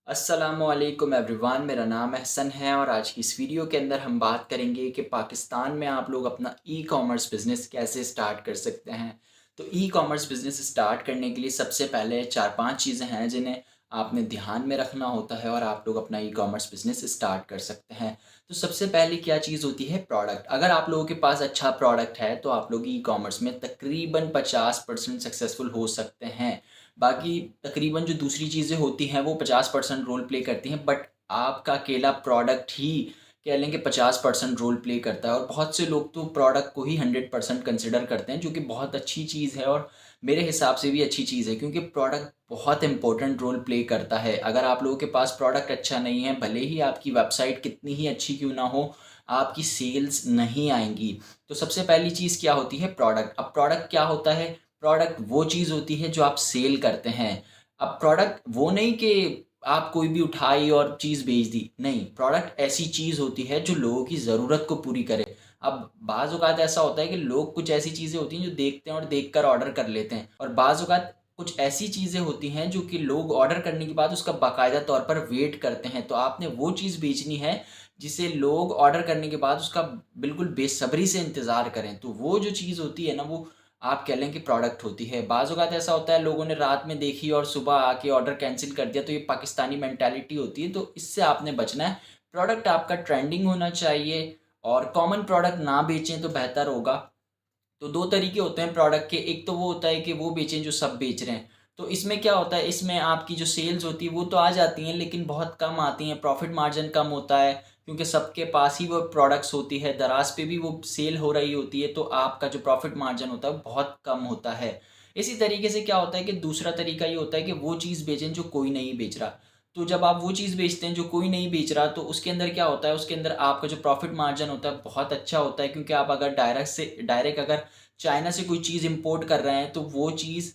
अस्सलामुअलैकुम एवरीवन, मेरा नाम अहसन है और आज की इस वीडियो के अंदर हम बात करेंगे कि पाकिस्तान में आप लोग अपना ई कॉमर्स बिज़नेस कैसे स्टार्ट कर सकते हैं। तो ई कॉमर्स बिज़नेस स्टार्ट करने के लिए सबसे पहले 4-5 चीज़ें हैं जिन्हें आपने ध्यान में रखना होता है और आप लोग अपना ई कॉमर्स बिज़नेस स्टार्ट कर सकते हैं। तो सबसे पहले क्या चीज़ होती है? प्रोडक्ट। अगर आप लोगों के पास अच्छा प्रोडक्ट है तो आप लोग ई कॉमर्स में तकरीबन 50% सक्सेसफुल हो सकते हैं। बाकी तकरीबन जो दूसरी चीज़ें होती हैं वो 50% रोल प्ले करती हैं, बट आपका अकेला प्रोडक्ट ही कह लें कि 50% रोल प्ले करता है। और बहुत से लोग तो प्रोडक्ट को ही 100% कंसिडर करते हैं, जो कि बहुत अच्छी चीज़ है और मेरे हिसाब से भी अच्छी चीज़ है, क्योंकि प्रोडक्ट बहुत इंपॉर्टेंट रोल प्ले करता है। अगर आप लोगों के पास प्रोडक्ट अच्छा नहीं है, भले ही आपकी वेबसाइट कितनी ही अच्छी क्यों ना हो, आपकी सेल्स नहीं आएंगी। तो सबसे पहली चीज़ क्या होती है? प्रोडक्ट। अब प्रोडक्ट क्या होता है? प्रोडक्ट वो चीज़ होती है जो आप सेल करते हैं। अब प्रोडक्ट वो नहीं कि आप कोई भी उठाई और चीज़ बेच दी, नहीं, प्रोडक्ट ऐसी चीज़ होती है जो लोगों की ज़रूरत को पूरी करे। अब बाज़ औक़ात ऐसा होता है कि लोग कुछ ऐसी चीज़ें होती हैं जो देखते हैं और देखकर ऑर्डर कर लेते हैं, और बाज़ औक़ात कुछ ऐसी चीज़ें होती हैं जो कि लोग ऑर्डर करने के बाद उसका बाकायदा तौर पर वेट करते हैं। तो आपने वो चीज़ बेचनी है जिसे लोग ऑर्डर करने के बाद उसका बिल्कुल बेसब्री से इंतज़ार करें। तो वो जो चीज़ होती है ना, वो आप कह लें कि प्रोडक्ट होती है। बाज़ औक़ात ऐसा होता है लोगों ने रात में देखी और सुबह आके ऑर्डर कैंसल कर दिया, तो ये पाकिस्तानी मेंटालिटी होती है, तो इससे आपने बचना है। प्रोडक्ट आपका ट्रेंडिंग होना चाहिए और कॉमन प्रोडक्ट ना बेचें तो बेहतर होगा। तो 2 तरीके होते हैं प्रोडक्ट के, एक तो वो होता है कि वो बेचें जो सब बेच रहे हैं। तो इसमें क्या होता है, इसमें आपकी जो सेल्स होती है वो तो आ जाती हैं, लेकिन बहुत कम आती हैं, प्रॉफ़िट मार्जिन कम होता है, क्योंकि सबके पास ही वो प्रोडक्ट्स होती है, दराज़ पे भी वो सेल हो रही होती है, तो आपका जो प्रॉफ़िट मार्जिन होता है वो बहुत कम होता है। इसी तरीके से क्या होता है कि दूसरा तरीका ये होता है कि वो चीज़ बेचें जो कोई नहीं बेच रहा। तो जब आप वो चीज़ बेचते हैं जो कोई नहीं बेच रहा, तो उसके अंदर क्या होता है, उसके अंदर आपका जो प्रॉफ़िट मार्जिन होता है बहुत अच्छा होता है, क्योंकि आप अगर डायरेक्ट अगर चाइना से कोई चीज़ इम्पोर्ट कर रहे हैं, तो वो चीज़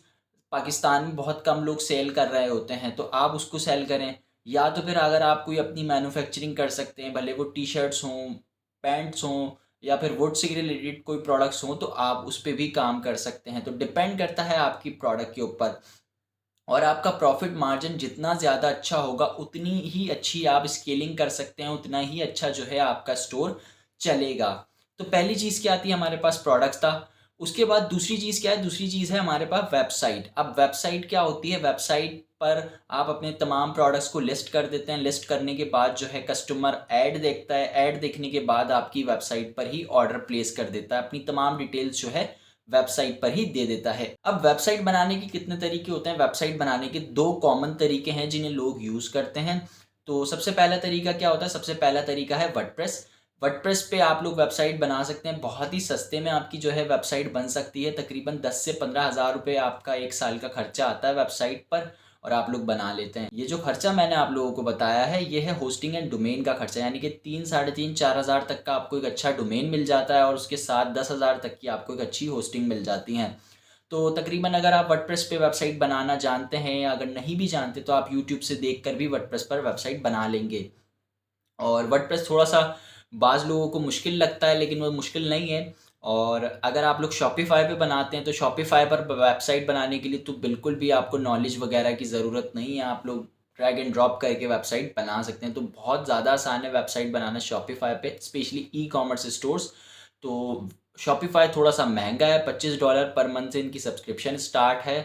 पाकिस्तान में बहुत कम लोग सेल कर रहे होते हैं, तो आप उसको सेल करें। या तो फिर अगर आप कोई अपनी मैन्युफैक्चरिंग कर सकते हैं, भले वो टी-शर्ट्स हों, पैंट्स हों या फिर वुड से रिलेटेड कोई प्रोडक्ट्स हों, तो आप उस पे भी काम कर सकते हैं। तो डिपेंड करता है आपकी प्रोडक्ट के ऊपर। और आपका प्रॉफ़िट मार्जिन जितना ज़्यादा अच्छा होगा, उतनी ही अच्छी आप स्केलिंग कर सकते हैं, उतना ही अच्छा जो है आपका स्टोर चलेगा। तो पहली चीज़ क्या आती है, हमारे पास प्रोडक्ट्स था। उसके बाद दूसरी चीज़ क्या है? दूसरी चीज़ है हमारे पास वेबसाइट। अब वेबसाइट क्या होती है? वेबसाइट पर आप अपने तमाम प्रोडक्ट्स को लिस्ट कर देते हैं। लिस्ट करने के बाद जो है कस्टमर ऐड देखता है। ऐड देखने के बाद आपकी वेबसाइट पर ही ऑर्डर प्लेस कर देता है। अपनी तमाम डिटेल्स जो है वेबसाइट पर ही दे देता है। अब वेबसाइट बनाने के कितने तरीके होते हैं? वेबसाइट बनाने के 2 कॉमन तरीके हैं जिन्हें लोग यूज़ करते हैं। तो सबसे पहला तरीका क्या होता है? सबसे पहला तरीका है वर्डप्रेस। वर्डप्रेस पे आप लोग वेबसाइट बना सकते हैं। बहुत ही सस्ते में आपकी जो है वेबसाइट बन सकती है। तकरीबन 10 से 15 हज़ार रुपए आपका 1 साल का खर्चा आता है वेबसाइट पर, और आप लोग बना लेते हैं। ये जो खर्चा मैंने आप लोगों को बताया है, ये है होस्टिंग एंड डोमेन का खर्चा, यानी कि 3 साढ़े 3 4 हज़ार तक का आपको एक अच्छा डोमेन मिल जाता है, और उसके साथ 10 हज़ार तक की आपको एक अच्छी होस्टिंग मिल जाती है। तो तकरीबन अगर आप वर्डप्रेस पे वेबसाइट बनाना जानते हैं, या अगर नहीं भी जानते, तो आप यूट्यूब से देखकर भी वर्डप्रेस पर वेबसाइट बना लेंगे। और वर्डप्रेस थोड़ा-सा बाज़ लोगों को मुश्किल लगता है, लेकिन वो मुश्किल नहीं है। और अगर आप लोग शॉपिफ़ाई पे बनाते हैं, तो शॉपिफ़ाई पर वेबसाइट बनाने के लिए तो बिल्कुल भी आपको नॉलेज वगैरह की ज़रूरत नहीं है। आप लोग ड्रैग एंड ड्रॉप करके वेबसाइट बना सकते हैं। तो बहुत ज़्यादा आसान है वेबसाइट बनाना शॉपिफ़ाई पे, स्पेशली ई-कॉमर्स स्टोर्स। तो शॉपिफ़ाई थोड़ा-सा महँगा है, $25 पर मंथ से इनकी सब्सक्रिप्शन स्टार्ट है।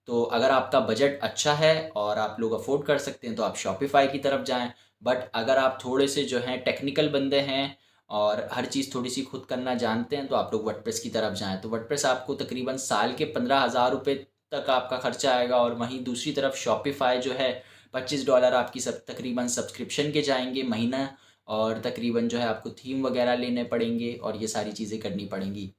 तो अगर आपका बजट अच्छा है और आप लोग अफ़ोर्ड कर सकते हैं, तो आप शॉपिफ़ाई की तरफ जाएँ। बट अगर आप थोड़े से जो हैं टेक्निकल बंदे हैं और हर चीज़ थोड़ी-सी खुद करना जानते हैं, तो आप लोग वर्डप्रेस की तरफ जाएँ। तो वर्डप्रेस आपको तकरीबन साल के 15,000 रुपए तक आपका खर्चा आएगा, और वहीं दूसरी तरफ शॉपिफ़ाई जो है $25 आपकी सब तकरीबन सब्सक्रिप्शन के जाएँगे महीना, और तकरीबन जो है आपको थीम वगैरह लेने पड़ेंगे और ये सारी चीज़ें करनी पड़ेंगी।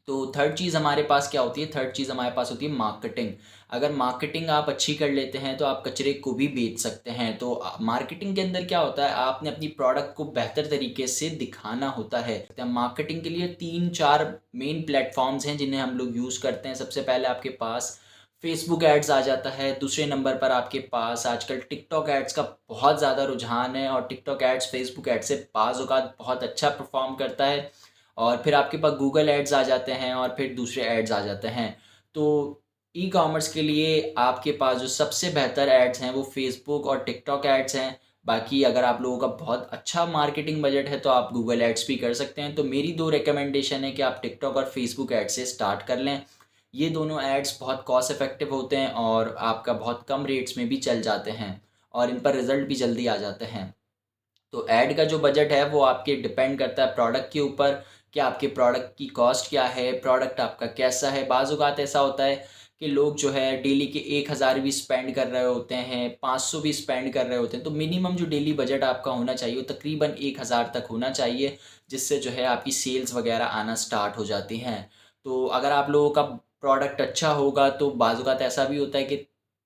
तो थर्ड चीज़ हमारे पास क्या होती है? थर्ड चीज़ हमारे पास होती है मार्केटिंग। अगर मार्केटिंग आप अच्छी कर लेते हैं, तो आप कचरे को भी बेच सकते हैं। तो मार्केटिंग के अंदर क्या होता है, आपने अपनी प्रोडक्ट को बेहतर तरीके से दिखाना होता है। तो मार्केटिंग के लिए 3-4 मेन प्लेटफ़ॉर्म्स हैं जिन्हें हम लोग यूज़ करते हैं। सबसे पहले आपके पास फ़ेसबुक एड्स आ जाता है, दूसरे नंबर पर आपके पास आजकल टिकटॉक एड्स का बहुत ज़्यादा रुझान है, और टिकटॉक एड्स फ़ेसबुक एड्स से बाज़ औक़ात बहुत अच्छा परफ़ॉर्म करता है। और फिर आपके पास गूगल एड्स आ जाते हैं, और फिर दूसरे एड्स आ जाते हैं। तो ई कॉमर्स के लिए आपके पास जो सबसे बेहतर एड्स हैं वो फेसबुक और टिकटॉक एड्स हैं। बाकी अगर आप लोगों का बहुत अच्छा मार्केटिंग बजट है तो आप गूगल एड्स भी कर सकते हैं। तो मेरी 2 रिकमेंडेशन है कि आप टिकटॉक और फेसबुक एड्स से स्टार्ट कर लें। ये दोनों एड्स बहुत कॉस्ट इफ़ेक्टिव होते हैं और आपका बहुत कम रेट्स में भी चल जाते हैं और इन पर रिज़ल्ट भी जल्दी आ जाते हैं। तो ऐड का जो बजट है वो आपके डिपेंड करता है प्रोडक्ट के ऊपर कि आपके प्रोडक्ट की कॉस्ट क्या है, प्रोडक्ट आपका कैसा है। बाज़ औक़ात ऐसा होता है कि लोग जो है डेली के 1000 भी स्पेंड कर रहे होते हैं, 500 भी स्पेंड कर रहे होते हैं। तो मिनिमम जो डेली बजट आपका होना चाहिए वो तकरीबन 1000 तक होना चाहिए, जिससे जो है आपकी सेल्स वग़ैरह आना स्टार्ट हो जाती हैं। तो अगर आप लोगों का प्रोडक्ट अच्छा होगा तो बाज़ औक़ात ऐसा भी होता है कि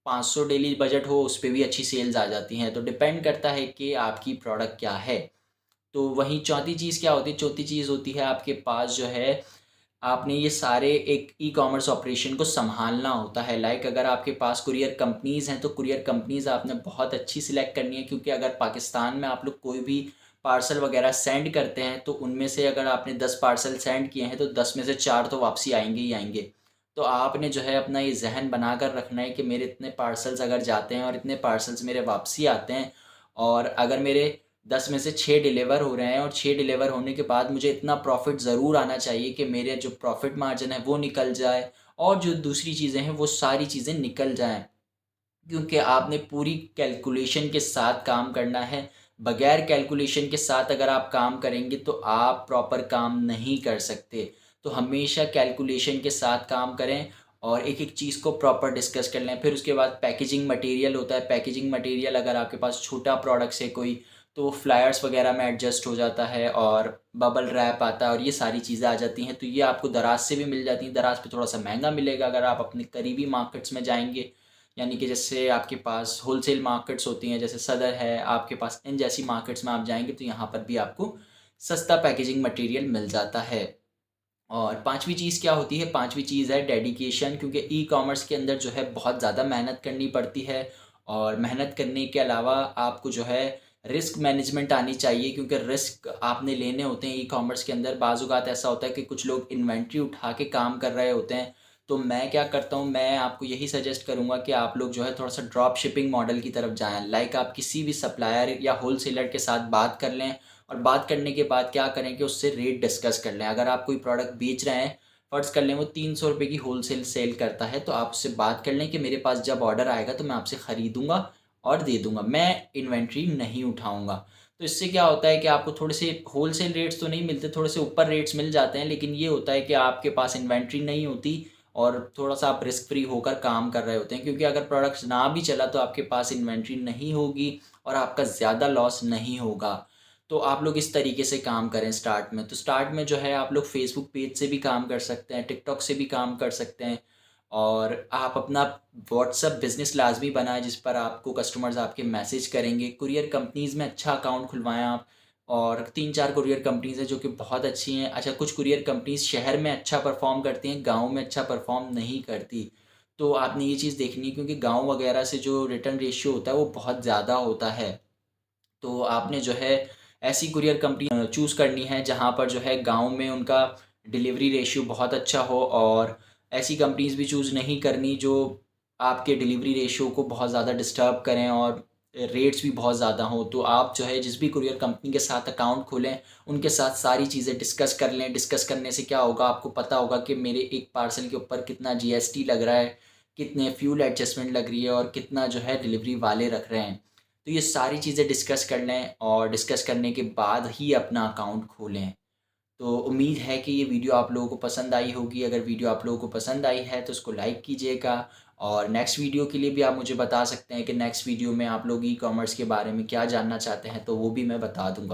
500 डेली बजट हो उस पे भी अच्छी सेल्स आ जाती हैं। तो डिपेंड करता है कि आपकी प्रोडक्ट क्या है। तो वहीं चौथी चीज़ क्या होती है? चौथी चीज़ होती है आपके पास जो है आपने ये सारे एक ई-कॉमर्स ऑपरेशन को सँभालना होता है। लाइक अगर आपके पास कुरियर कंपनीज़ हैं तो कुरियर कंपनीज़ आपने बहुत अच्छी सिलेक्ट करनी है, क्योंकि अगर पाकिस्तान में आप लोग कोई भी पार्सल वग़ैरह सेंड करते हैं तो उनमें से अगर आपने 10 पार्सल सेंड किए हैं तो 10 में से 4 तो वापसी आएँगे ही आएँगे। तो आपने जो है अपना ये ज़हन बनाकर रखना है कि मेरे इतने पार्सल्स अगर जाते हैं और इतने पार्सल्स मेरे वापसी आते हैं और अगर मेरे 10 में से 6 डिलीवर हो रहे हैं और 6 डिलीवर होने के बाद मुझे इतना प्रॉफ़िट ज़रूर आना चाहिए कि मेरे जो प्रॉफ़िट मार्जिन है वो निकल जाए और जो दूसरी चीज़ें हैं वो सारी चीज़ें निकल जाएँ। क्योंकि आपने पूरी कैलकुलेशन के साथ काम करना है। बगैर कैलकुलेशन के साथ अगर आप काम करेंगे तो आप प्रॉपर काम नहीं कर सकते। तो हमेशा कैलकुलेशन के साथ काम करें और एक-एक चीज़ को प्रॉपर डिस्कस कर लें। फिर उसके बाद पैकेजिंग मटेरियल होता है। पैकेजिंग मटेरियल अगर आपके पास छोटा प्रोडक्ट्स है कोई, तो फ्लायर्स वगैरह में एडजस्ट हो जाता है और बबल रैप आता है और ये सारी चीज़ें आ जाती हैं। तो ये आपको दराज़ से भी मिल जाती हैं। दराज़ पे थोड़ा-सा महँगा मिलेगा अगर आप अपने करीबी मार्केट्स में जाएँगे। यानी कि जैसे आपके पास होलसेल मार्केट्स होती हैं, जैसे सदर है, आपके पास इन जैसी मार्केट्स में आप जाएँगे तो यहाँ पर भी आपको सस्ता पैकेजिंग मटेरियल मिल जाता है। और पाँचवीं चीज़ क्या होती है? पाँचवीं चीज़ है डेडिकेशन, क्योंकि ई-कॉमर्स के अंदर जो है बहुत ज़्यादा मेहनत करनी पड़ती है और मेहनत करने के अलावा आपको जो है रिस्क मैनेजमेंट आनी चाहिए, क्योंकि रिस्क आपने लेने होते हैं ई-कॉमर्स के अंदर। बाज़ औक़ात ऐसा होता है कि कुछ लोग इन्वेंट्री उठा के काम कर रहे होते हैं। तो मैं क्या करता हूँ, मैं आपको यही सजेस्ट करूँगा कि आप लोग जो है थोड़ा-सा ड्रॉप शिपिंग मॉडल की तरफ जाएँ। लाइक आप किसी भी सप्लायर या होलसेलर के साथ बात कर लें और बात करने के बाद क्या करें कि उससे रेट डिस्कस कर लें। अगर आप कोई प्रोडक्ट बेच रहे हैं, फ़र्ज़ कर लें वो ₹300 की होलसेल सेल करता है, तो आप उससे बात कर लें कि मेरे पास जब ऑर्डर आएगा तो मैं आपसे ख़रीदूँगा और दे दूँगा, मैं इन्वेंट्री नहीं उठाऊँगा। तो इससे क्या होता है कि आपको थोड़े से होलसेल रेट्स तो नहीं मिलते, थोड़े से ऊपर रेट्स मिल जाते हैं, लेकिन ये होता है कि आपके पास इन्वेंट्री नहीं होती और थोड़ा-सा आप रिस्क फ्री होकर काम कर रहे होते हैं, क्योंकि अगर प्रोडक्ट्स ना भी चला तो आपके पास इन्वेंट्री नहीं होगी और आपका ज़्यादा लॉस नहीं होगा। तो आप लोग इस तरीके से काम करें स्टार्ट में। तो स्टार्ट में जो है आप लोग फेसबुक पेज से भी काम कर सकते हैं, टिकटॉक से भी काम कर सकते हैं और आप अपना व्हाट्सएप बिज़नेस लाज़मी बनाएँ जिस पर आपको कस्टमर्स आपके मैसेज करेंगे। कुरियर कंपनीज़ में अच्छा अकाउंट खुलवाएँ आप और 3-4 कुरियर कंपनीज़ हैं जो कि बहुत अच्छी हैं। अच्छा, कुछ कुरियर कंपनीज़ शहर में अच्छा परफ़ॉर्म करती हैं, गाँव में अच्छा परफ़ॉर्म नहीं करती। तो आपने ये चीज़ देखनी है, क्योंकि गाँव वगैरह से जो रिटर्न रेशियो होता है वो बहुत ज़्यादा होता है। तो आपने जो है ऐसी कुरियर कंपनी चूज़ करनी है जहाँ पर जो है गाँव में उनका डिलीवरी रेशियो बहुत अच्छा हो और ऐसी कंपनीज़ भी चूज़ नहीं करनी जो आपके डिलीवरी रेशियो को बहुत ज़्यादा डिस्टर्ब करें और रेट्स भी बहुत ज़्यादा हों। तो आप जो है जिस भी कुरियर कंपनी के साथ अकाउंट खोलें, उनके साथ सारी चीज़ें डिस्कस कर लें। डिस्कस करने से क्या होगा, आपको पता होगा कि मेरे एक पार्सल के ऊपर कितना जीएसटी लग रहा है, कितने फ्यूल एडजस्टमेंट लग रही है और कितना जो है डिलीवरी वाले रख रहे हैं। तो ये सारी चीज़ें डिस्कस कर लें और डिस्कस करने के बाद ही अपना अकाउंट खोलें। तो उम्मीद है कि ये वीडियो आप लोगों को पसंद आई होगी। अगर वीडियो आप लोगों को पसंद आई है तो उसको लाइक कीजिएगा और नेक्स्ट वीडियो के लिए भी आप मुझे बता सकते हैं कि नेक्स्ट वीडियो में आप लोग ई-कॉमर्स के बारे में क्या जानना चाहते हैं, तो वो भी मैं बता दूँगा।